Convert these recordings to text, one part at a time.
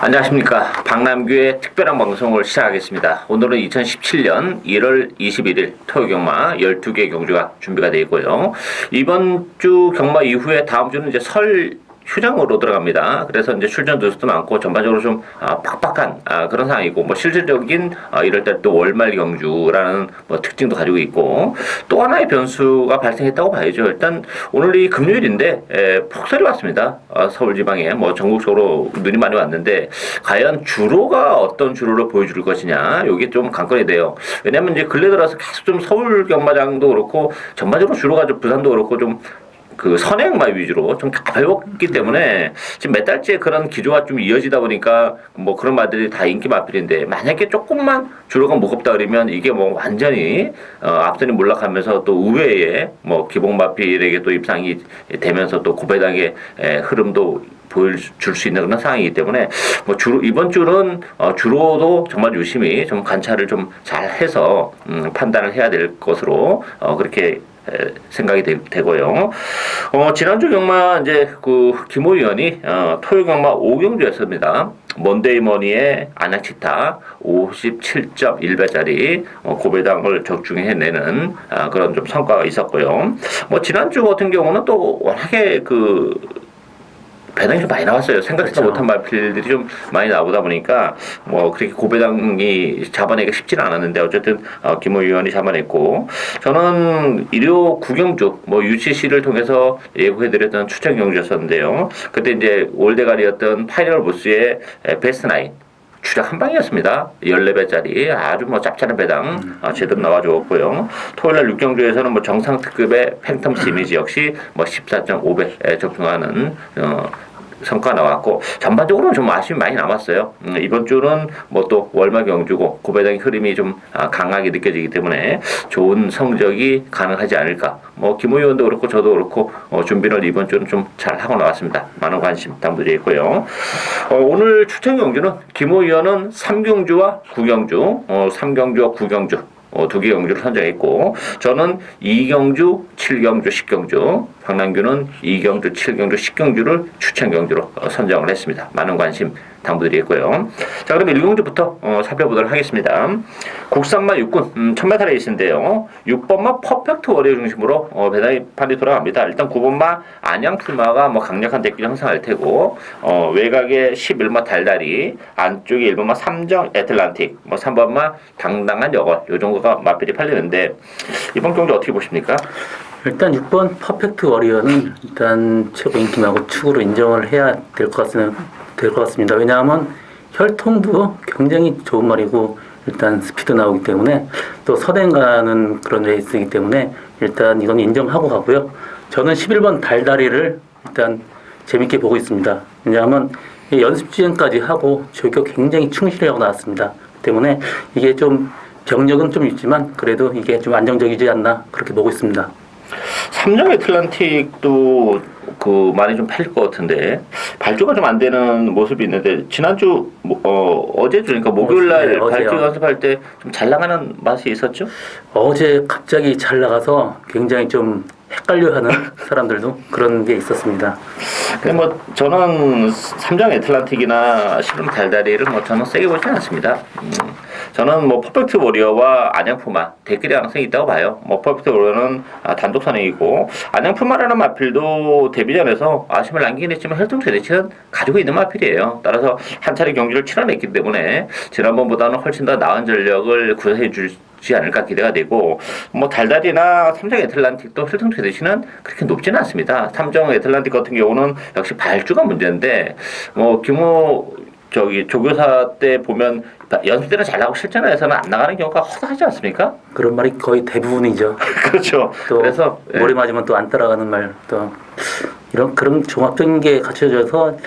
안녕하십니까. 박남규의 특별한 방송을 시작하겠습니다. 오늘은 2017년 1월 21일 토요 경마 12개 경주가 준비가 되어 있고요. 이번 주 경마 이후에 다음 주는 이제 설 휴장으로 들어갑니다. 그래서 이제 출전 두수도 많고 전반적으로 좀 팍팍한 그런 상황이고, 뭐 실질적인 이럴 때 또 월말 경주라는 뭐 특징도 가지고 있고, 또 하나의 변수가 발생했다고 봐야죠. 일단 오늘이 금요일인데 폭설이 왔습니다. 서울 지방에 뭐 전국적으로 눈이 많이 왔는데, 과연 주로가 어떤 주로를 보여줄 것이냐, 이게 좀 관건이 돼요. 왜냐면 이제 근래 들어서 계속 좀 서울 경마장도 그렇고 전반적으로 주로가 좀 부산도 그렇고 좀 그 선행마 위주로 좀 가볍기 때문에 지금 몇 달째 그런 기조가 좀 이어지다 보니까 뭐 그런 마들이 다 인기 마필인데, 만약에 조금만 주로가 무겁다 그러면 이게 뭐 완전히 앞선이 몰락하면서 또 의외의 뭐 기복 마필에게 또 입상이 되면서 또 고배당의 흐름도 보여줄 수 있는 그런 상황이기 때문에, 뭐 주로 이번 주는 주로도 정말 유심히 좀 관찰을 좀 잘 해서 판단을 해야 될 것으로 그렇게 생각이 되고요. 지난주 경마 이제 그 김호 의원이 토요 경마 5경주였습니다. 먼데이머니의 안양치타 57.1배짜리 고배당을 적중해 해내는 그런 좀 성과가 있었고요. 뭐 지난주 같은 경우는 또 워낙에 그 배당이 좀 많이 나왔어요. 생각지도 못한 마필들이 좀 많이 나오다 보니까 뭐 그렇게 고배당이 잡아내기가 쉽지는 않았는데, 어쨌든 김호 의원이 잡아냈고, 저는 일요 구경주 뭐 UCC를 통해서 예고해드렸던 추천 경주였었는데요. 그때 이제 올대가리였던 파이널 보스의 베스트 나인 추적 한 방이었습니다. 14배짜리 아주 뭐 짭짤한 배당 제대로 나와주었고요. 토요일날 6경주에서는 뭐 정상 특급의 팬텀스 이미지 역시 뭐 14.5배 적중하는 성과 나왔고, 전반적으로는 좀 아쉬움이 많이 남았어요. 이번 주는 뭐 또 월말 경주고 고배당의 흐름이 좀 강하게 느껴지기 때문에 좋은 성적이 가능하지 않을까. 뭐 김호 의원도 그렇고 저도 그렇고 준비를 이번 주는 좀 잘 하고 나왔습니다. 많은 관심 당부드리고요. 오늘 추천 경주는 김호 의원은 3경주와 9경주, 3경주와 9경주 두 개 경주를 선정했고, 저는 2경주, 7경주, 10경주, 박남규는 2경주, 7경주, 10경주를 추천 경주로 선정을 했습니다. 많은 관심 당부드리겠고요. 자, 그럼 1경주부터 살펴보도록 하겠습니다. 국산마 6군 1000m 레이스인데요. 6번마 퍼펙트 워리어 중심으로 배당이 판이 돌아갑니다. 일단 9번마 안양풀마가 뭐 강력한 대기를 형성할 테고, 외곽에 11마 달달이, 안쪽에 1번마 삼정 애틀란틱, 뭐 3번마 당당한 여걸, 요 정도가 마필이 팔리는데, 이번 경주 어떻게 보십니까? 일단 6번 퍼펙트 워리어는 일단 최고 인기마고 축으로 인정을 해야 될 것 같습니다. 왜냐하면 혈통도 굉장히 좋은 말이고, 일단 스피드 나오기 때문에, 또 선행 가는 그런 레이스이기 때문에 일단 이건 인정하고 가고요. 저는 11번 달다리를 일단 재밌게 보고 있습니다. 왜냐하면 연습 주행까지 하고 저격 굉장히 충실하고 나왔습니다. 때문에 이게 좀 병력은 좀 있지만 그래도 이게 좀 안정적이지 않나 그렇게 보고 있습니다. 삼정 애틀란틱도 그 많이 좀 팔릴 것 같은데 발주가 좀 안 되는 모습이 있는데, 지난주 어제죠, 그러니까 목요일날 발주 연습할 때 좀 잘 나가는 맛이 있었죠? 어제 갑자기 잘 나가서 굉장히 좀 헷갈려하는 사람들도 그런 게 있었습니다. 근데 뭐 저는 삼정 애틀란틱이나 시름 달다리를 뭐 저는 세게 보지 않았습니다. 저는 뭐 퍼펙트 워리어와 안양푸마 대결의 가능성이 있다고 봐요. 뭐 퍼펙트 워리어는 단독 선행이고, 안양푸마라는 마필도 데뷔전에서 아쉬움을 남기긴 했지만 혈통 최대치는 가지고 있는 마필이에요. 따라서 한 차례 경기를 치러냈기 때문에 지난번보다는 훨씬 더 나은 전력을 구사해 주지 않을까 기대가 되고, 뭐 달달이나 삼정 애틀란틱도 혈통 최대치는 그렇게 높지는 않습니다. 삼정 애틀란틱 같은 경우는 역시 발주가 문제인데, 뭐 김호 조교사 때 보면 연습 때는 잘 나가고 실전에서는 안 나가는 경우가 허다하지 않습니까? 그런 말이 거의 대부분이죠. 그렇죠. 또 그래서 머리 맞으면 또 안 따라가는 말, 또 이런 그런 종합적인 게 갖춰져서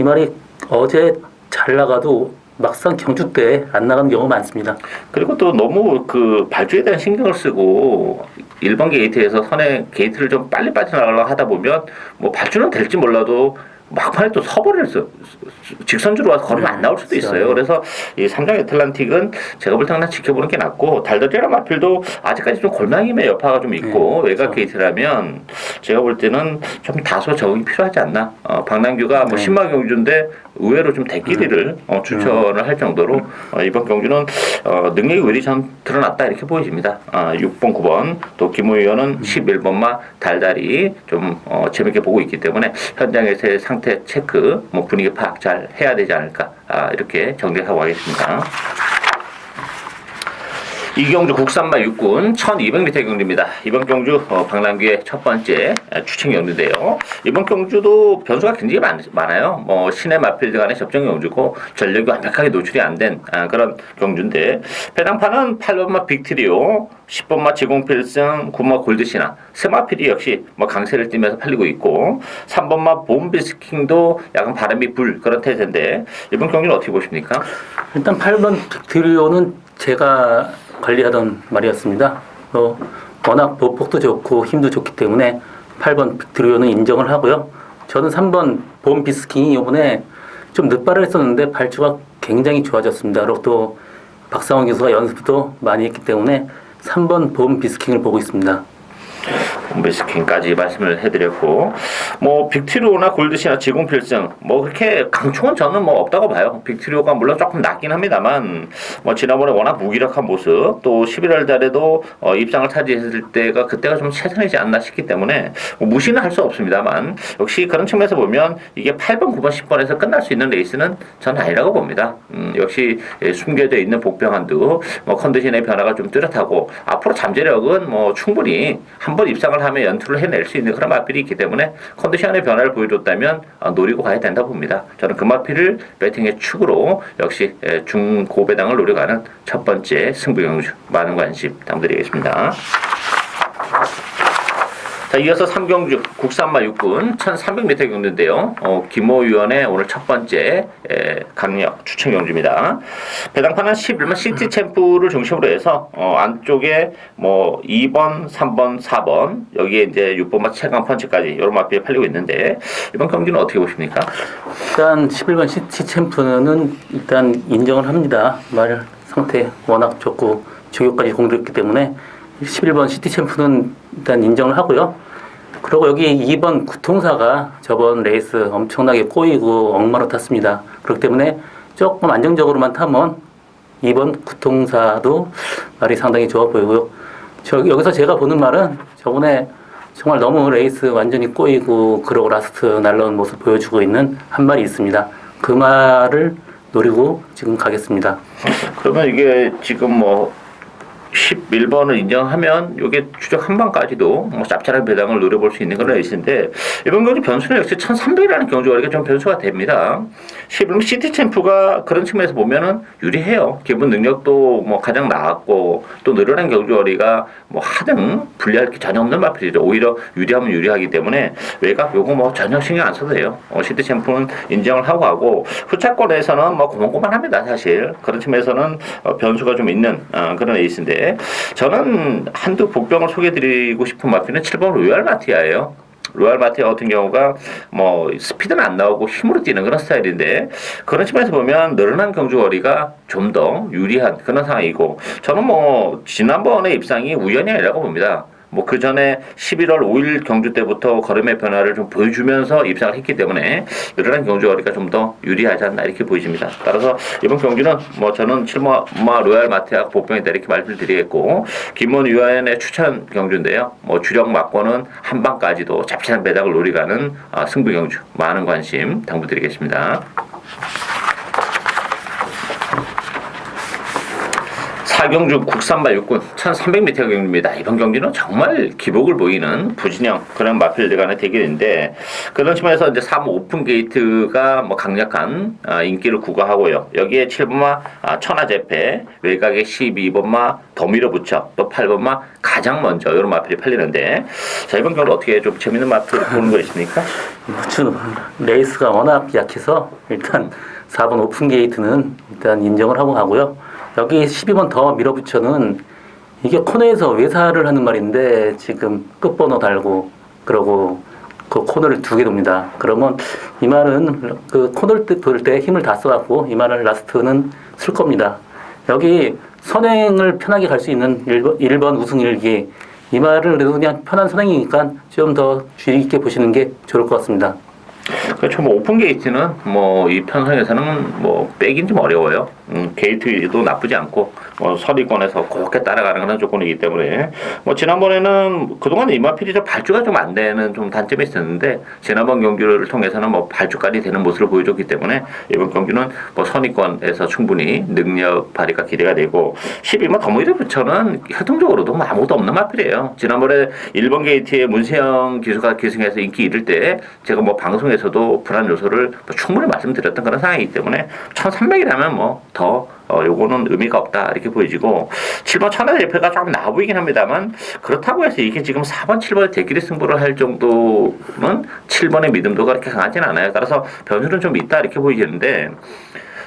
이 말이 어제 잘 나가도 막상 경주 때 안 나가는 경우가 많습니다. 그리고 또 너무 그 발주에 대한 신경을 쓰고 1번 게이트에서 선행 게이트를 좀 빨리 빠져나가려고 하다 보면 뭐 발주는 될지 몰라도 막판에 또 서버렸어. 직선주로 와서 걸으면 안 나올 수도 있어요. 그래서 이 삼성 애틀란틱은 제가 볼 때는 지켜보는 게 낫고, 달더리랑 마필도 아직까지 좀 골망임의 여파가 좀 있고, 외곽 게이트라면 제가 볼 때는 좀 다소 적응이 필요하지 않나. 박남규가 뭐 신마 경주인데 의외로 좀 대끼리를 추천을 할 정도로 이번 경주는 능력이 의리 전 드러났다 이렇게 보여집니다. 6번, 9번 또 김호 의원은 11번마 달달이 좀 재밌게 보고 있기 때문에 현장에서의 상태 체크, 뭐 분위기 파악 잘 해야 되지 않을까 이렇게 정리하고 가겠습니다. 이경주 국산마 육군 1200m 경주입니다. 이번 경주 박남규의 첫 번째 추천 경주인데요. 이번 경주도 변수가 굉장히 많아요. 뭐 신의 마필드 간의 접전 경주고 전력이 완벽하게 노출이 안 된 그런 경주인데, 배당판은 8번마 빅트리오, 10번마 지공필승, 9번마 골드시나, 스마필이 역시 뭐 강세를 띠면서 팔리고 있고, 3번마 봄비스킹도 약간 바람이 불 그런 태세인데, 이번 경주는 어떻게 보십니까? 일단 8번 빅트리오는 제가 관리하던 말이었습니다. 워낙 보폭도 좋고 힘도 좋기 때문에 8번 빅트리오는 인정을 하고요. 저는 3번 봄 비스킹이 이번에 좀 늦발을 했었는데 발주가 굉장히 좋아졌습니다. 그리고 또 박상원 교수가 연습도 많이 했기 때문에 3번 봄 비스킹을 보고 있습니다. 봄비스킹까지 말씀을 해드렸고, 뭐 빅트리오나 골드시나 지공필승 뭐 그렇게 강총은 저는 뭐 없다고 봐요. 빅트리오가 물론 조금 낮긴 합니다만, 뭐 지난번에 워낙 무기력한 모습, 또 11월 달에도 입상을 차지했을 때가 그때가 좀 최선이지 않나 싶기 때문에 뭐 무시는 할 수 없습니다만, 역시 그런 측면에서 보면 이게 8번, 9번, 10번에서 끝날 수 있는 레이스는 저는 아니라고 봅니다. 역시 숨겨져 있는 복병한도 뭐 컨디션의 변화가 좀 뚜렷하고, 앞으로 잠재력은 뭐 충분히 한번 입상을 하면 연투를 해낼 수 있는 그런 마필이 있기 때문에 컨디션의 변화를 보여줬다면 노리고 가야 된다 봅니다. 저는 그 마필을 배팅의 축으로 역시 중고배당을 노려가는 첫 번째 승부경주, 많은 관심 부탁드리겠습니다. 자, 이어서 3경주 국산마 육군 1300m 경주인데요. 김호 위원의 오늘 첫 번째 강력 추천 경주입니다. 배당판은 11번 시티 챔프를 중심으로 해서 안쪽에 뭐 2번, 3번, 4번, 여기에 이제 6번마 최강 펀치까지 이런 마필이 팔리고 있는데, 이번 경기는 어떻게 보십니까? 일단 11번 시티 챔프는 일단 인정을 합니다. 말 상태 워낙 좋고 조교까지 공들였기 때문에 11번 시티 챔프는 일단 인정을 하고요. 그리고 여기 2번 구통사가 저번 레이스 엄청나게 꼬이고 엉망으로 탔습니다. 그렇기 때문에 조금 안정적으로만 타면 2번 구통사도 말이 상당히 좋아 보이고요. 여기서 제가 보는 말은 저번에 정말 너무 레이스 완전히 꼬이고 그러고 라스트 날라온 모습 보여주고 있는 한 말이 있습니다. 그 말을 노리고 지금 가겠습니다. 그러면 이게 지금 뭐 11번을 인정하면 이게 추적 한 방까지도 뭐 짭짤한 배당을 노려볼 수 있는 그런 레이스인데, 이번 경주 변수는 역시 1300이라는 경주거리가 좀 변수가 됩니다. 11번 시티 챔프가 그런 측면에서 보면은 유리해요. 기본 능력도 뭐 가장 나았고, 또 늘어난 경주거리가 뭐 하등 불리할 게 전혀 없는 마필이죠. 오히려 유리하면 유리하기 때문에 외곽 요거 뭐 전혀 신경 안 써도 돼요. 시티 챔프는 인정을 하고 가고, 후차권에서는 뭐 고만고만합니다. 사실 그런 측면에서는 변수가 좀 있는 그런 레이스인데, 저는 한두 복병을 소개해드리고 싶은 마필은 7번 로얄 마티아예요. 로얄 마티아 같은 경우가 뭐 스피드는 안 나오고 힘으로 뛰는 그런 스타일인데, 그런 측면에서 보면 늘어난 경주거리가 좀 더 유리한 그런 상황이고, 저는 뭐 지난번에 입상이 우연이 아니라고 봅니다. 뭐 그 전에 11월 5일 경주 때부터 걸음의 변화를 좀 보여주면서 입상을 했기 때문에 늘어난 경주거리가 좀 더 유리하지 않나 이렇게 보여집니다. 따라서 이번 경주는 뭐 저는 7번마 로얄 마티아 복병이다 이렇게 말씀드리겠고, 김원 위원의 추천 경주인데요. 뭐 주력 막고는 한 방까지도 잡채한 배당을 노리가는 승부 경주, 많은 관심 당부드리겠습니다. 4경주 국산마 육군 1300m 경주입니다. 이번 경기는 정말 기복을 보이는 부진영 그런 마필들 간의 대결인데, 그런 측면에서 이제 3 오픈 게이트가 뭐 강력한 인기를 구가하고요. 여기에 7번마 천하제패, 외곽에 12번마 더 밀어붙여, 또 8번마 가장 먼저 이런 마필이 팔리는데, 자, 이번 경기 어떻게 좀 재밌는 마필 보는 거 있습니까? 레이스가 워낙 약해서 일단 4번 오픈 게이트는 일단 인정을 하고 가고요. 여기 12번 더 밀어붙여는 이게 코너에서 외사를 하는 말인데, 지금 끝번호 달고 그러고 그 코너를 2개 돕니다. 그러면 이 말은 그 코너를 돌 때 힘을 다 써갖고 이 말은 라스트는 쓸 겁니다. 여기 선행을 편하게 갈 수 있는 1번 우승 일기 이 말을 그래도 그냥 편한 선행이니까 좀 더 주의 있게 보시는 게 좋을 것 같습니다. 그렇죠. 뭐 오픈 게이트는 뭐 이 편성에서는 뭐 빼긴 좀 어려워요. 게이트도 나쁘지 않고 서리권에서 곱게 따라가는 그런 조건이기 때문에 뭐 지난번에는 그동안 이마필이 좀 발주가 좀 안 되는 좀 단점이 있었는데 지난번 경기를 통해서는 뭐 발주까지 되는 모습을 보여줬기 때문에 이번 경기는 뭐 선의권에서 충분히 능력 발휘가 기대가 되고 12만 더모이드 부처는 활동적으로도 뭐 아무것도 없는 마필이에요. 지난번에 1번 게이트의 문세영 기수가 기승해서 인기 잃을 때 제가 뭐 방송에서도 불안 요소를 뭐 충분히 말씀드렸던 그런 상황이기 때문에 1300이라면 뭐 더 요거는 의미가 없다 이렇게 보여지고 7번 천하의 대표가 조금 나아 보이긴 합니다만 그렇다고 해서 이게 지금 4번 7번의 대결의 승부를 할 정도는 7번의 믿음도가 그렇게 강하지는 않아요. 따라서 변수는 좀 있다 이렇게 보이는데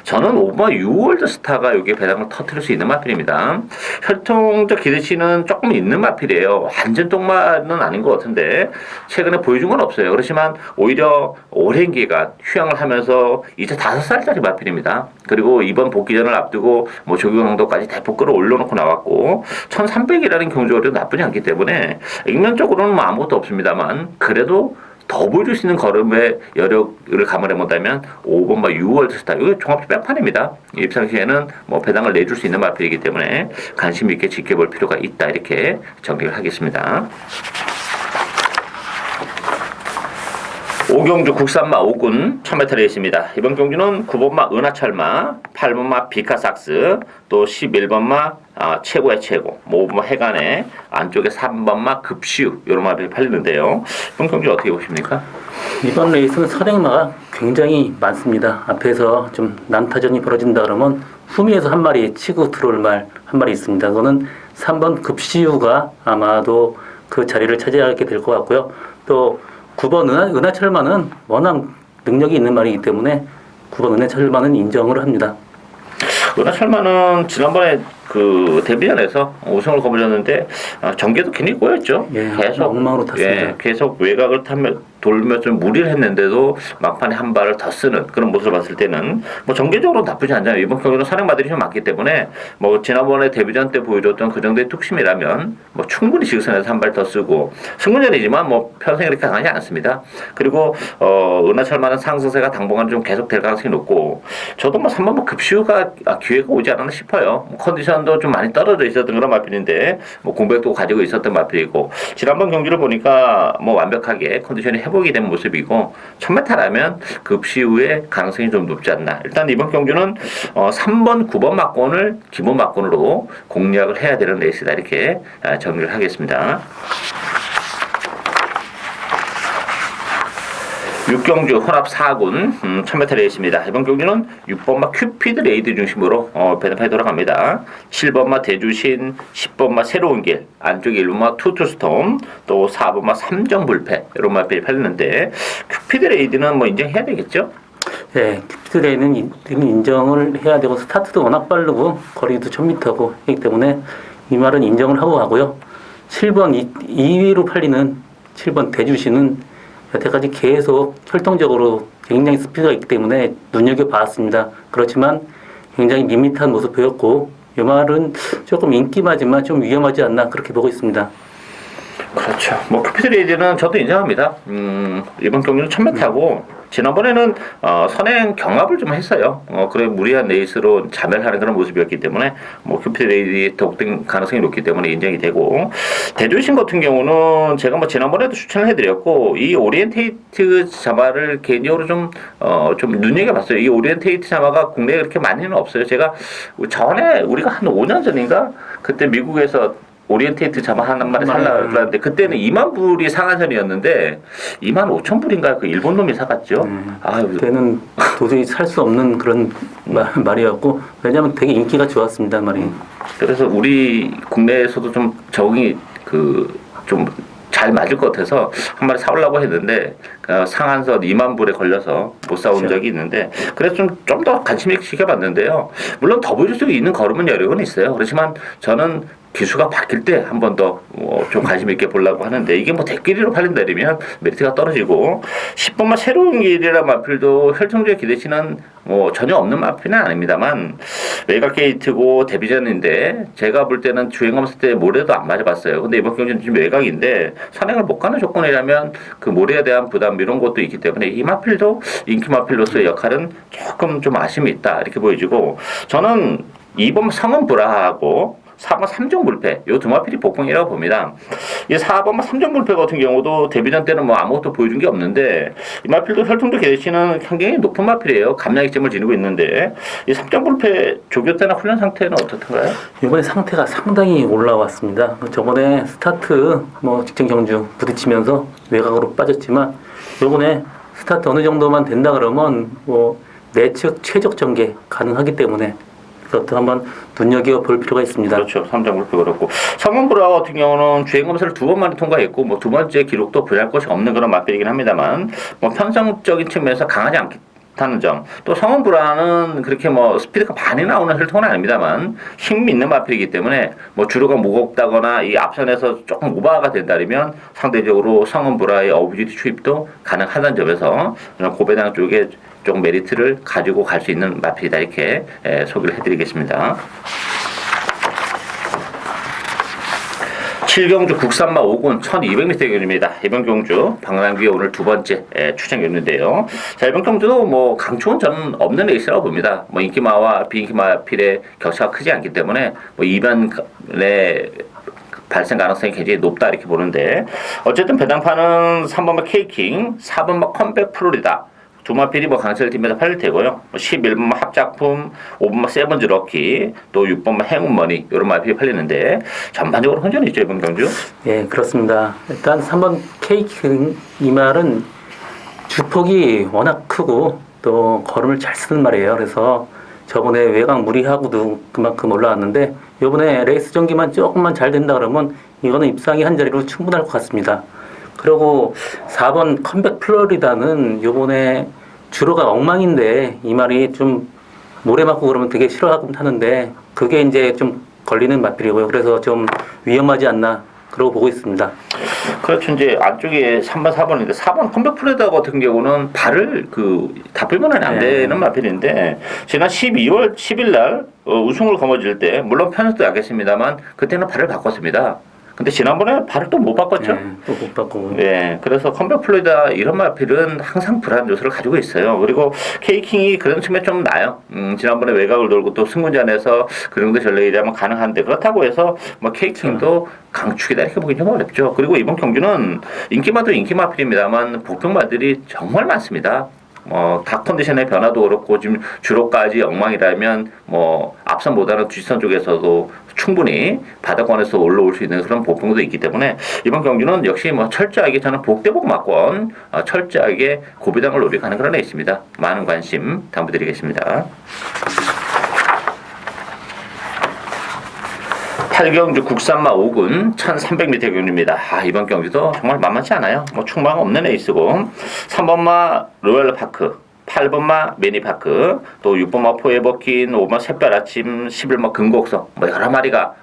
저는 5번 유월드 스타가 여기에 배당을 터뜨릴 수 있는 마필입니다. 혈통적 기대치는 조금 있는 마필이에요. 완전 똥마는 아닌 것 같은데 최근에 보여준 건 없어요. 그렇지만 오히려 오랜 기간 휴양을 하면서 이제 5살짜리 마필입니다. 그리고 이번 복귀전을 앞두고 뭐 조규강도까지 대폭 끌어올려놓고 나왔고 1300이라는 경주월도 나쁘지 않기 때문에 액면적으로는 뭐 아무것도 없습니다만 그래도 더 보여줄 수 있는 걸음의 여력을 감안해본다면 5번 막 6월 스타 이거 종합 백판입니다. 이 입상시에는 뭐 배당을 내줄 수 있는 마필이기 때문에 관심 있게 지켜볼 필요가 있다 이렇게 정리를 하겠습니다. 오경주 국산마 5군 1000m 레이스입니다. 이번 경주는 9번마 은하철마, 8번마 비카삭스, 또 11번마 최고의 최고, 5번마 해간에 안쪽에 3번마 급시우 이런 마들이 팔리는데요. 이번 경주 어떻게 보십니까? 이번 레이스는 선행마가 굉장히 많습니다. 앞에서 좀 난타전이 벌어진다 그러면 후미에서 한 마리 치고 들어올 말 한 마리 있습니다. 그거는 3번 급시우가 아마도 그 자리를 차지하게 될 것 같고요. 또 9번 은하철마는 워낙 능력이 있는 말이기 때문에 9번 은하철마는 인정을 합니다. 은하철마는 지난번에 그 데뷔전에서 우승을 거머쥐었는데 전개도 굉장히 꼬였죠. 예, 계속 엉망으로 탔습니다. 예, 계속 외곽을 돌며 좀 무리를 했는데도 막판에 한 발을 더 쓰는 그런 모습을 봤을 때는 뭐 전개적으로 나쁘지 않잖아요. 이번 경기는 선행마들이 좀 많기 때문에 뭐 지난번에 데뷔전 때 보여줬던 그 정도의 툭심이라면 뭐 충분히 지구선에서 한 발 더 쓰고 승부전이지만 뭐 편성이 그렇게 강하지 않습니다. 그리고 은하철마는 상승세가 당분간 좀 계속 될 가능성이 높고 저도 뭐 3번 뭐 급시우가 기회가 오지 않았나 싶어요. 컨디션도 좀 많이 떨어져 있었던 그런 마필인데 뭐 공백도 가지고 있었던 마필이고 지난번 경기를 보니까 뭐 완벽하게 컨디션이 회복이 된 모습이고 1000m라면 급시우의 가능성이 좀 높지 않나. 일단 이번 경주는 3번 9번 막권을 기본 막권으로 공략을 해야 되는 레이스다 이렇게 정리를 하겠습니다. 육경주 혼합 4군 1000m 레이스입니다. 이번 경기는 6번마 큐피드 레이드 중심으로 배당판이 돌아갑니다. 7번마 대주신, 10번마 새로운 길, 안쪽에 1번마 투투스톰, 또 4번마 삼정불패 이런 마필이 팔리는데 큐피드 레이드는 뭐 인정해야 되겠죠? 네, 큐피드 레이드는 인정을 해야 되고 스타트도 워낙 빠르고 거리도 1000m고 하기 때문에 이 말은 인정을 하고 가고요. 7번 2위로 팔리는 7번 대주신은 여태까지 계속 혈통적으로 굉장히 스피드가 있기 때문에 눈여겨봤습니다. 그렇지만 굉장히 밋밋한 모습 보였고 이 말은 조금 인기마지만 좀 위험하지 않나 그렇게 보고 있습니다. 그렇죠. 뭐 큐피드 레이드는 저도 인정합니다. 이번 경기는 1000m고 지난번에는 선행 경합을 좀 했어요. 그래 무리한 레이스로 자멸하는 그런 모습이었기 때문에 뭐 큐피드 레이드의 독등 가능성이 높기 때문에 인정이 되고 대주신 같은 경우는 제가 뭐 지난번에도 추천을 해드렸고 이 오리엔테이트 자마를 개인적으로 좀 눈여겨봤어요. 이 오리엔테이트 자마가 국내에 그렇게 많이는 없어요. 제가 전에 우리가 한 5년 전인가 그때 미국에서 오리엔테이트 자마 한 마리 살라 그러는데 그때는 2만 불이 상한선이었는데 2만 5천 불인가 그 일본 놈이 사갔죠. 그때는 도저히 살 수 없는 그런 말이었고 왜냐하면 되게 인기가 좋았습니다 말이. 그래서 우리 국내에서도 좀 적응이 좀 잘 맞을 것 같아서 한 마리 사오려고 했는데 상한선 2만 불에 걸려서 못 사온 적이 있는데 그래서 좀 더 관심 있게 지켜봤는데요. 물론 더 보여줄 수 있는 걸음은 여력은 있어요. 그렇지만 저는 기수가 바뀔 때 한 번 더 좀 관심 있게 보려고 하는데 이게 뭐 대끼리로 팔린다면 메리트가 떨어지고 10번마 새로운 길이라 마필도 혈통주에 기대치는 뭐 전혀 없는 마필은 아닙니다만 외곽 게이트고 데뷔전인데 제가 볼 때는 주행하면서 때 모래도 안 맞아봤어요. 근데 이번 경기는 지금 외곽인데 선행을 못 가는 조건이라면 그 모래에 대한 부담 이런 것도 있기 때문에 이 마필도 인기 마필로서의 역할은 조금 좀 아쉬움이 있다 이렇게 보여지고 저는 2번 성은 브라하고 4번 3종 불패 요 두 마필이 복봉이라고 봅니다. 이 4번 3종 불패 같은 경우도 데뷔전 때는 뭐 아무것도 보여준 게 없는데 이 마필도 혈통도 기대치는 굉장히 높은 마필이에요. 감량익점을 지니고 있는데 이 3종 불패 조교 때나 훈련 상태는 어떻던가요? 이번에 상태가 상당히 올라왔습니다. 저번에 스타트 뭐 직전 경주 부딪히면서 외곽으로 빠졌지만 이번에 스타트 어느 정도만 된다 그러면 뭐 내측 최적 전개 가능하기 때문에 그것도 한번 눈여겨볼 필요가 있습니다. 그렇죠. 3장 불패 그렇고 성원브라 같은 경우는 주행 검사를 2번만에 통과했고 뭐 2번째 기록도 부여할 것이 없는 그런 마필이긴 합니다만 뭐 편성적인 측면에서 강하지 않다는 점 또 성원브라는 그렇게 뭐 스피드가 많이 나오는 혈통은 아닙니다만 힘이 있는 마필이기 때문에 뭐 주로가 무겁다거나 이 앞선에서 조금 오버가 된다면 상대적으로 성원브라의 어부지리 추입도 가능하다는 점에서 고배당 쪽에 조금 메리트를 가지고 갈 수 있는 마필이다 이렇게 소개를 해드리겠습니다. 7경주 국산마 5군 1200m 경주입니다. 이번 경주 방랑기에 오늘 두 번째 출전 경주인데요. 자, 이번 경주도 뭐 강추는 저는 없는 레이스라고 봅니다. 뭐 인기마와 비인기마 필의 격차가 크지 않기 때문에 뭐 이변의 발생 가능성이 굉장히 높다 이렇게 보는데 어쨌든 배당판은 3번마 케이킹, 4번마 컴백 플로리다 두 마필이 뭐 강철 팀에서 팔릴 테고요. 11번마 합작품, 5번마 세븐즈 럭키, 또 6번마 행운머니 이런 마필이 팔리는데 전반적으로 혼전이 있죠 이번 경주? 예, 그렇습니다. 일단 3번 케이크 이 말은 주폭이 워낙 크고 또 걸음을 잘 쓰는 말이에요. 그래서 저번에 외곽 무리하고도 그만큼 올라왔는데 이번에 레이스 전기만 조금만 잘 된다 그러면 이거는 입상이 한 자리로 충분할 것 같습니다. 그리고 4번 컴백 플로리다는 요번에 주로가 엉망인데 이 말이 좀 모래 맞고 그러면 되게 싫어하곤 하는데 그게 이제 좀 걸리는 마필이고요. 그래서 좀 위험하지 않나 그러고 보고 있습니다. 그렇죠. 이제 안쪽에 3번, 4번인데 4번 컴백 플레이더 같은 경우는 발을 다 불면은 안 되는 마필인데 지난 12월 10일 날 우승을 거머쥘 때 물론 편수도 약했습니다만 그때는 발을 바꿨습니다. 근데 지난번에 발을 또 못 바꿨죠. 또 못 바꾸고. 예, 그래서 컴백 플로이다 이런 마필은 항상 불안 요소를 가지고 있어요. 그리고 케이킹이 그런 측면 좀 나요. 지난번에 외곽을 돌고 또 승군전에서 그 정도 전력이라면 가능한데 그렇다고 해서 뭐 케이킹도 강축이다 이렇게 보기 좀 어렵죠. 그리고 이번 경기는 인기마도 인기 마필입니다만 복병마들이 정말 많습니다. 다 컨디션의 변화도 그렇고 지금 주로까지 엉망이라면 뭐 앞선보다는 뒷선 쪽에서도 충분히 바닥권에서 올라올 수 있는 그런 보평도 있기 때문에 이번 경기는 역시 뭐 철저하게 저는 복대복 막권 철저하게 고비당을 노력하는 그런 레이스입니다. 많은 관심 당부드리겠습니다. 8경주 국산마 5군 1300m 경주입니다. 이번 경주도 정말 만만치 않아요. 뭐 충망 없는 에이스고 3번마 로얄파크 8번마 매니파크 또 6번마 포에버킨 5번마 샛별아침 11번마 금곡성 뭐 여러 마리가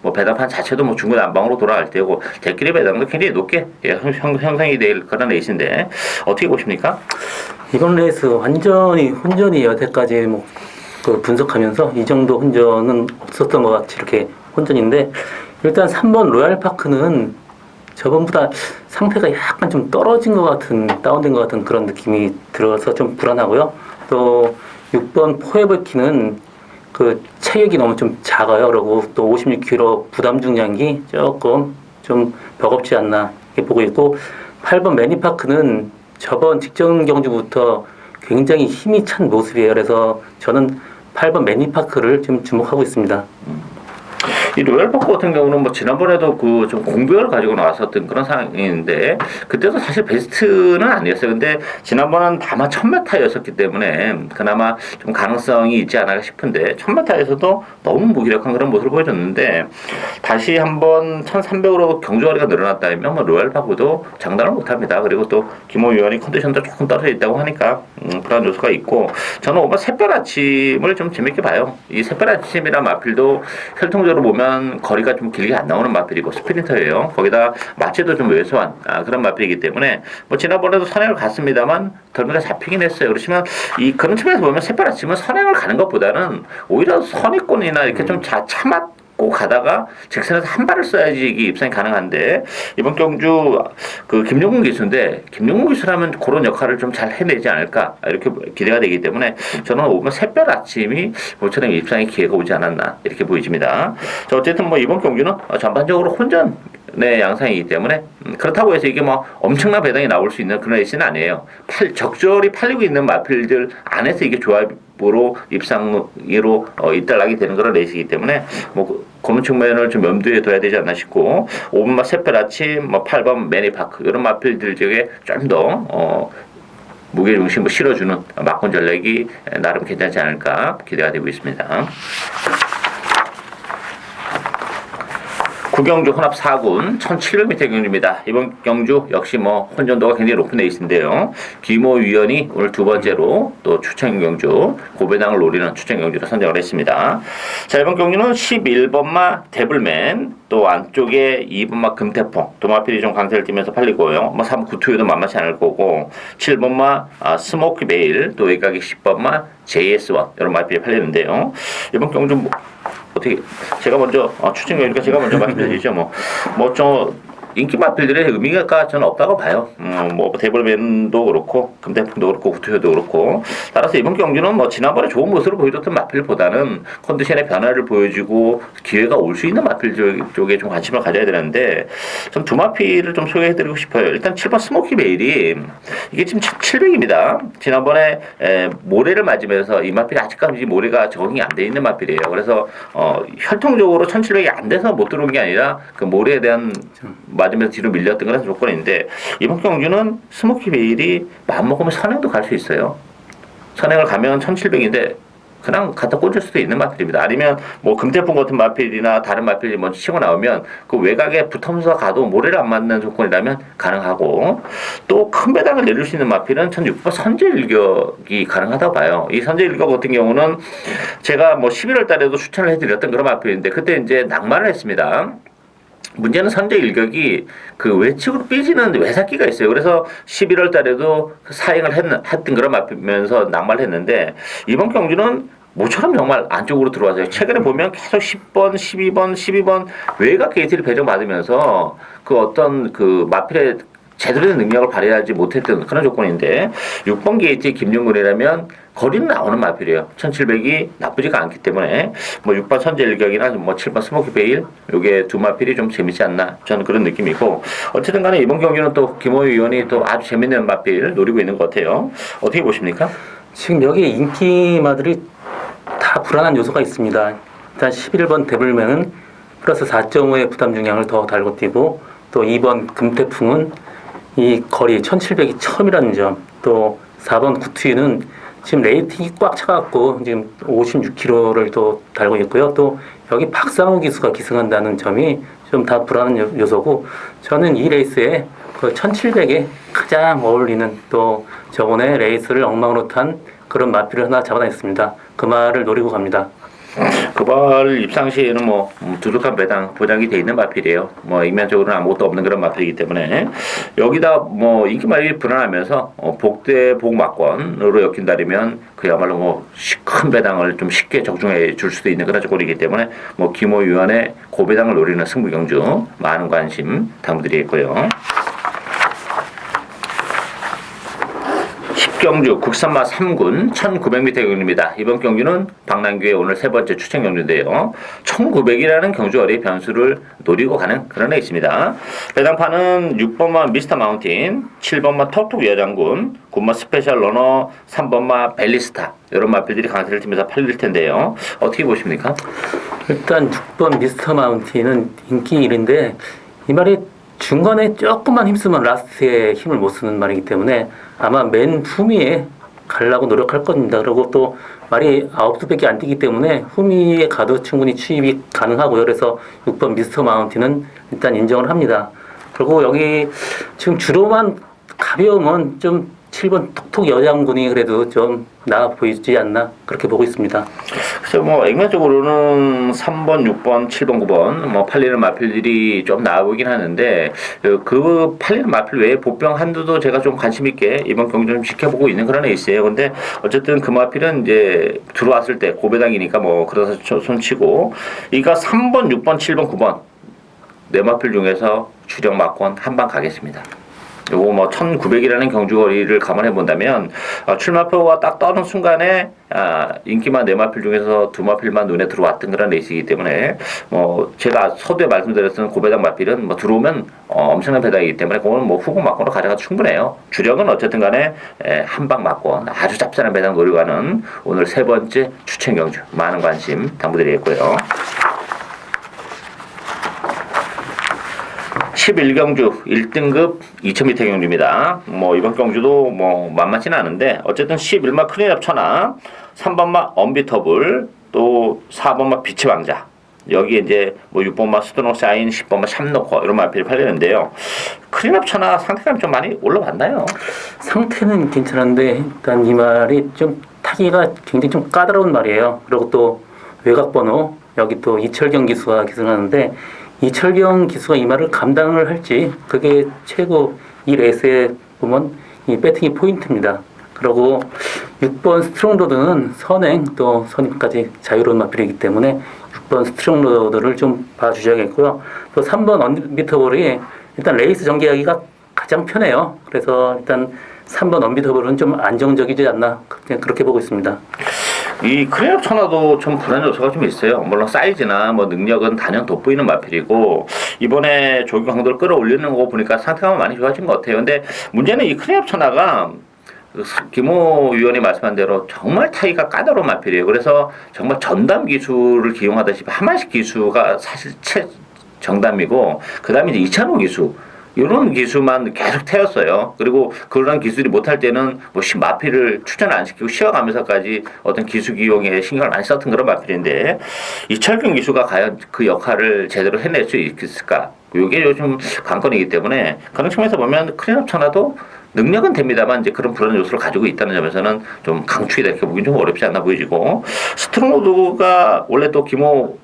뭐 배당판 자체도 뭐 중구난방으로 돌아갈 때고 대끼리 배당도 굉장히 높게 형성이 될 그런 레이스인데 어떻게 보십니까? 이번 레이스 완전히 혼전이 여태까지 뭐 그 분석하면서 이 정도 혼전은 없었던 것 같이 이렇게 혼전인데 일단 3번 로얄파크는 저번보다 상태가 약간 좀 떨어진 것 같은 다운된 것 같은 그런 느낌이 들어서 좀 불안하고요. 또 6번 포에버키는 그 체격이 너무 좀 작아요. 그리고 또 56kg 부담 중량이 조금 좀 버겁지 않나 이렇게 보고 있고 8번 매니파크는 저번 직전 경주부터 굉장히 힘이 찬 모습이에요. 그래서 저는 8번 매니파크를 좀 주목하고 있습니다. 이 로얄파크 같은 경우는 뭐 지난번에도 그 좀 공백을 가지고 나왔었던 그런 상황인데 그때도 사실 베스트는 아니었어요. 근데 지난번은 다만 1000m였었기 때문에 그나마 좀 가능성이 있지 않을까 싶은데 1000m에서도 너무 무기력한 그런 모습을 보여줬는데 다시 한번 1300으로 경주거리가 늘어났다면 뭐 로얄파크도 장담을 못합니다. 그리고 또 김호 위원이 컨디션도 조금 떨어져 있다고 하니까 그런 요소가 있고 저는 오늘 샛별 아침을 좀 재밌게 봐요. 이 샛별 아침이란 마필도 혈통적으로 보면 일단 거리가 좀 길게 안 나오는 마필이고 스프린터예요. 거기다 마체도 좀 왜소한 그런 마필이기 때문에 뭐 지난번에도 선행을 갔습니다만 덜미가 잡히긴 했어요. 그렇지만 이 그런 측면에서 보면 셋바라치면 선행을 가는 것보다는 오히려 선입권이나 이렇게 좀 참았고 가다가 직선에서 한 발을 써야지 이게 입상이 가능한데 이번 경주 그 김용gun 기수인데 김용gun 기수라면 그런 역할을 좀 잘 해내지 않을까 이렇게 기대가 되기 때문에 저는 오면 샛별 아침이 모처럼 입상의 기회가 오지 않았나 이렇게 보여집니다. 자, 어쨌든 뭐 이번 경주는 전반적으로 혼전의 양상이기 때문에 그렇다고 해서 이게 뭐 엄청난 배당이 나올 수 있는 그런 레이스는 아니에요. 적절히 팔리고 있는 마필들 안에서 이게 조합으로 입상으로 이탈하게 되는 그런 레이스이기 때문에 뭐 그런 측면을 좀 염두에 둬야 되지 않나 싶고 5번마 샛별 아침, 뭐 8번 매니파크 이런 마필들 중에 좀 더 무게 중심을 실어주는 막권 전략이 나름 괜찮지 않을까 기대가 되고 있습니다. 구경주 혼합 4군 1700m 경주입니다. 이번 경주 역시 뭐 혼전도가 굉장히 높은 레이스인데요. 김호 위원이 오늘 두 번째로 또 추천 경주 고배당을 노리는 추천 경주로 선정을 했습니다. 자, 이번 경주는 11번마 데블맨 또 안쪽에 2번마 금태풍 도마필이 좀 강세를 띠면서 팔리고요. 뭐 3, 9투유도 만만치 않을 거고 7번마 스모키 베일 또 외곽이 10번마 JS1 이런 마필이 팔리는데요. 이번 경주 뭐 어떻게 제가 먼저 추천 경주니까 제가 먼저 말씀드리죠. 뭐저 인기 마필들의 의미가 저는 없다고 봐요. 뭐 데블맨도 그렇고 금태풍도 그렇고 구투효도 그렇고 따라서 이번 경주는 뭐 지난번에 좋은 모습을 보여줬던 마필보다는 컨디션의 변화를 보여주고 기회가 올 수 있는 마필 쪽에 좀 관심을 가져야 되는데 전 두 마필을 좀 소개해드리고 싶어요. 일단 7번 스모키 베일이 이게 지금 700입니다. 지난번에 모래를 맞으면서 이 마필이 아직까지 모래가 적응이 안 돼 있는 마필이에요. 그래서 혈통적으로 1700이 안 돼서 못 들어온 게 아니라 그 모래에 대한 맞으면서 뒤로 밀렸던 그런 조건인데 이번 경주는 스모키 베일이 마음먹으면 선행도 갈 수 있어요. 선행을 가면 1700인데 그냥 갖다 꽂을 수도 있는 마필입니다. 아니면 뭐 금태풍 같은 마필이나 다른 마필이 먼저 치고 나오면 그 외곽에 붙으면서 가도 모래를 안 맞는 조건이라면 가능하고 또 큰 배당을 내릴 수 있는 마필은 1600 선제일격이 가능하다고 봐요. 이 선제일격 같은 경우는 제가 뭐 11월 달에도 추천을 해드렸던 그런 마필인데 그때 이제 낭만을 했습니다. 문제는 선제 일격이 그 외측으로 삐지는 외삭기가 있어요. 그래서 11월 달에도 사행을 했던 그런 마피면서 낙마를 했는데 이번 경주는 모처럼 정말 안쪽으로 들어와서요. 최근에 보면 계속 10번, 12번, 12번 외곽 게이트를 배정받으면서 그 어떤 그 마필의 제대로 된 능력을 발휘하지 못했던 그런 조건인데 6번 게이트의 김용근이라면 거리는 나오는 마필이에요. 1700이 나쁘지가 않기 때문에 뭐 6번 선제일격이나 뭐 7번 스모키 베일 요게 두 마필이 좀 재밌지 않나 저는 그런 느낌이고 어쨌든 간에 이번 경기는 또 김호희 의원이 또 아주 재밌는 마필 노리고 있는 것 같아요. 어떻게 보십니까? 지금 여기 인기마들이 다 불안한 요소가 있습니다. 일단 11번 데블맨은 플러스 4.5의 부담 중량을 더 달고 뛰고 또 2번 금태풍은 이 거리 1700이 처음이라는 점, 또 4번 구투이는 지금 레이팅이 꽉 차갖고 지금 56km를 또 달고 있고요. 또 여기 박상우 기수가 기승한다는 점이 좀 다 불안한 요소고 저는 이 레이스에 그 1700에 가장 어울리는 또 저번에 레이스를 엉망으로 탄 그런 마필을 하나 잡아냈습니다. 그 말을 노리고 갑니다. 그발 입상 시에는 뭐 두둑한 배당 보장이 돼 있는 마필이에요. 뭐 인면적으로는 아무것도 없는 그런 마필이기 때문에 여기다 뭐 인기 말이 불안하면서 복대 복막권으로 엮인다면 그야말로 뭐 큰 배당을 좀 쉽게 적중해 줄 수도 있는 그런 조건이기 때문에 뭐 김호 위원의 고배당을 노리는 승부 경주 많은 관심 당부드리겠고요. 경주 국산마 3군 1900m 경주입니다. 이번 경주는 박남규의 오늘 세 번째 추천 경주인데요. 1900이라는 경주거리 변수를 노리고 가는 그런 레이스입니다. 배당판은 6번마 미스터 마운틴, 7번마 톡톡 여장군, 9번마 스페셜 러너, 3번마 벨리스타 이런 마필들이 강세를 띠면서 팔릴 텐데요. 어떻게 보십니까? 일단 6번 미스터 마운틴은 인기 1인데 이 말이 중간에 조금만 힘쓰면 라스트에 힘을 못 쓰는 말이기 때문에 아마 맨 후미에 가려고 노력할 겁니다. 그리고 또 말이 9수밖에 안 뛰기 때문에 후미에 가도 충분히 추입이 가능하고요. 그래서 6번 미스터 마운틴은 일단 인정을 합니다. 그리고 여기 지금 주로만 가벼우면 좀 7번 톡톡 여장군이 그래도 좀 나아 보이지 않나 그렇게 보고 있습니다. 그래서 뭐 액면적으로는 3번, 6번, 7번, 9번 뭐 팔리는 마필들이 좀 나아 보이긴 하는데 그 팔리는 마필 외에 보병 한두도 제가 좀 관심 있게 이번 경기 좀 지켜보고 있는 그런 에이스예요. 근데 어쨌든 그 마필은 이제 들어왔을 때 고배당이니까 뭐 그래서 손치고 이가 3번, 6번, 7번, 9번 네 마필 중에서 주력 막권 한 방 가겠습니다. 요거 뭐 1900이라는 경주거리를 감안해 본다면 출마표가 딱 떠는 순간에 인기만 네 마필 중에서 두 마필만 눈에 들어왔던 그런 레이스이기 때문에 뭐 제가 서두에 말씀드렸던 고배당 마필은 뭐 들어오면 엄청난 배당이기 때문에 그거는 뭐 후보 막권으로 가져가도 충분해요. 주력은 어쨌든 간에 한 방 막권 아주 짭짤한 배당 노리고 가는 오늘 세 번째 추천 경주 많은 관심 당부드리겠고요. 11경주 1등급 2000m 경주입니다. 뭐 이번 경주도 뭐 만만치는 않은데 어쨌든 11마 클린업 천하, 3번마 언비터블, 또 4번마 빛의 왕자. 여기에 이제 뭐 6번마 스트롱 사인, 10번마 샵노커 이런 마필이 팔리는데요. 클린업 천하 상태감이 좀 많이 올라왔나요? 상태는 괜찮은데 일단 이 말이 좀 타기가 굉장히 좀 까다로운 말이에요. 그리고 또 외곽 번호 여기 또 이철경 기수가 기승하는데 이철경 기수가 이 말을 감당을 할지 그게 최고 이 레이스에 보면 이 배팅이 포인트입니다. 그리고 6번 스트롱로드는 선행 또 선임까지 자유로운 마필이기 때문에 6번 스트롱로드를 좀 봐주셔야겠고요. 또 3번 언비터블이 일단 레이스 전개하기가 가장 편해요. 그래서 일단 3번 언비터블은 좀 안정적이지 않나 그냥 그렇게 보고 있습니다. 이 클린업 천하도 좀 불안 요소가 좀 있어요. 물론 사이즈나 뭐 능력은 단연 돋보이는 마필이고 이번에 조기 강도를 끌어올리는 거 보니까 상태가 많이 좋아진 것 같아요. 근데 문제는 이 클린업 천하가 김호 위원이 말씀한 대로 정말 타기가 까다로운 마필이에요. 그래서 정말 전담 기수를 기용하다시피 하만식 기수가 사실 정담이고 그 다음에 이제 이찬호 기수 이런 기수만 계속 태웠어요. 그리고 그런 기술이 못할 때는 뭐 마필을 추천 안 시키고 쉬어가면서까지 어떤 기수 기용에 신경을 많이 썼던 그런 마필인데 이철경 기수가 과연 그 역할을 제대로 해낼 수 있을까? 이게 요즘 관건이기 때문에 그런 측면에서 보면 클린업 천하도 능력은 됩니다만 이제 그런 불안 요소를 가지고 있다는 점에서는 좀 강추이다 이렇게 보기는 좀 어렵지 않나 보이지고 스트롱로드가 원래 또 김호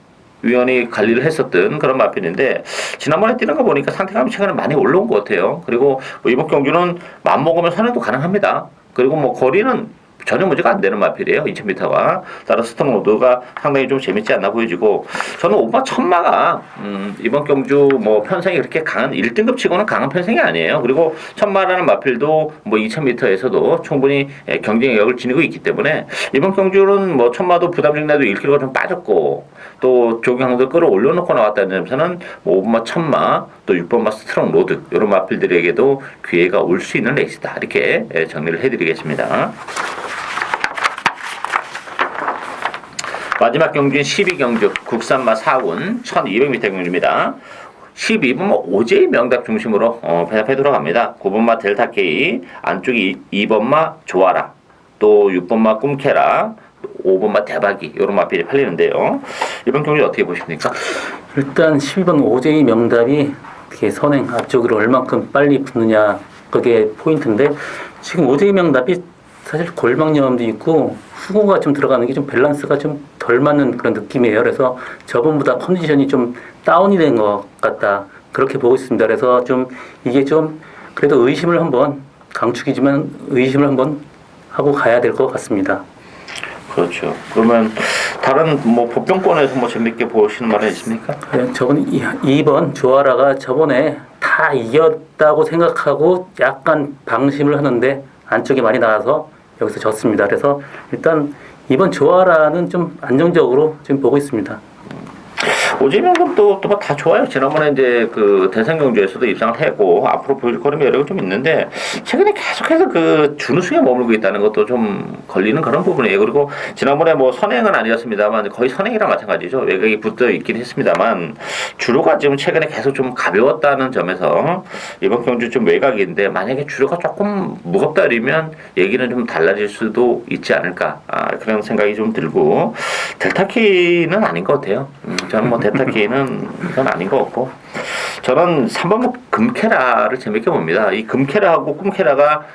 위원이 관리를 했었던 그런 마필인데 지난번에 뛰는 거 보니까 상태감이 최근에 많이 올라온 것 같아요. 그리고 뭐 이번 경주는 마음 먹으면 선행도 가능합니다. 그리고 뭐 거리는 전혀 문제가 안 되는 마필이에요. 2000m가. 따라 스톤로드가 상당히 좀 재밌지 않나 보여지고 저는 오바 천마가 이번 경주 뭐 편성이 그렇게 강한 1등급 치고는 강한 편성이 아니에요. 그리고 천마라는 마필도 뭐 2000m에서도 충분히 경쟁력을 지니고 있기 때문에 이번 경주는 뭐 천마도 부담중에도 1kg가 좀 빠졌고 또 조경도 끌어올려놓고 나왔다는 점에서는 뭐 5번마 천마 또 6번마 스트롱 로드 이런 마필들에게도 기회가 올 수 있는 레이스다 이렇게 정리를 해드리겠습니다. 마지막 경주인 12경주 국산마 4군 1200m 경주입니다. 12번마 오제이 명답 중심으로 배합해 들어갑니다. 9번마 델타 K, 안쪽이 2번마 조아라, 또 6번마 꿈케라, 5번마 대박이 이런 마필이 팔리는데요. 이번 경주 어떻게 보십니까? 일단 12번 오제이 명답이 어떻게 선행 앞쪽으로 얼만큼 빨리 붙느냐 그게 포인트인데 지금 오제이 명답이 사실 골망염도 있고 후고가 좀 들어가는 게 좀 밸런스가 좀 덜 맞는 그런 느낌이에요. 그래서 저번보다 컨디션이 좀 다운이 된 것 같다 그렇게 보고 있습니다. 그래서 좀 이게 좀 그래도 의심을 한번 강축이지만 의심을 한번 하고 가야 될 것 같습니다. 그렇죠. 그러면 다른 뭐 보병권에서 뭐 재밌게 보시는 말은 있습니까? 저번 2번 조아라가 저번에 다 이겼다고 생각하고 약간 방심을 하는데 안쪽에 많이 나와서 여기서 졌습니다. 그래서 일단 이번 조아라는 좀 안정적으로 지금 보고 있습니다. 오재명은 또 다 좋아요. 지난번에 이제 그 대선 경주에서도 입상을 했고 앞으로 보여줄 거리면 여러 개 좀 있는데 최근에 계속해서 그 준우승에 머물고 있다는 것도 좀 걸리는 그런 부분이에요. 그리고 지난번에 뭐 선행은 아니었습니다만 거의 선행이랑 마찬가지죠. 외곽이 붙어 있긴 했습니다만 주로가 지금 최근에 계속 좀 가벼웠다는 점에서 이번 경주 좀 외곽인데 만약에 주로가 조금 무겁다 그러면 얘기는 좀 달라질 수도 있지 않을까 그런 생각이 좀 들고 델타키는 아닌 것 같아요. 저는 뭐 델타키는 이건 아닌 것 같고 저는 3번 금캐라를 재밌게 봅니다. 이 금캐라하고 꿈캐라가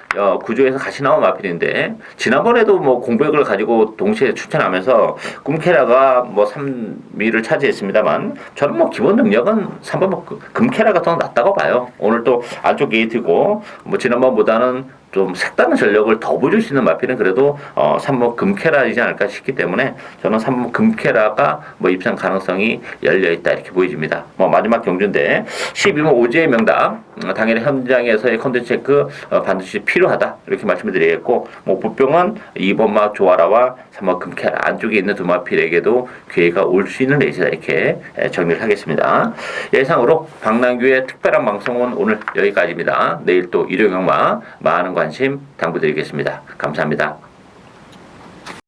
구조에서 같이 나온 마필인데 지난번에도 뭐 공백을 가지고 동시에 추천하면서 꿈캐라가 뭐 3위를 차지했습니다만 저는 뭐 기본 능력은 3번 금캐라가 더 낫다고 봐요. 오늘 또 안쪽 게이트고 뭐 지난번보다는 좀 색다른 전력을 더 보여줄 수 있는 마필은 그래도 3번 금캐라이지 않을까 싶기 때문에 저는 3번 금캐라가 뭐 입상 가능성이 열려있다 이렇게 보여집니다. 뭐 마지막 경주인데 12번 오지의 명당 당연히 현장에서의 컨텐츠 체크 반드시 필요하다 이렇게 말씀을 드리겠고 뭐 부평은 2번 마 조아라와 3번 금캐라 안쪽에 있는 두 마필에게도 기회가 올 수 있는 레이스다 이렇게 정리를 하겠습니다. 예상으로 박남규의 특별한 방송은 오늘 여기까지입니다. 내일 또 일요일 경마 많은 관심 당부드리겠습니다. 감사합니다.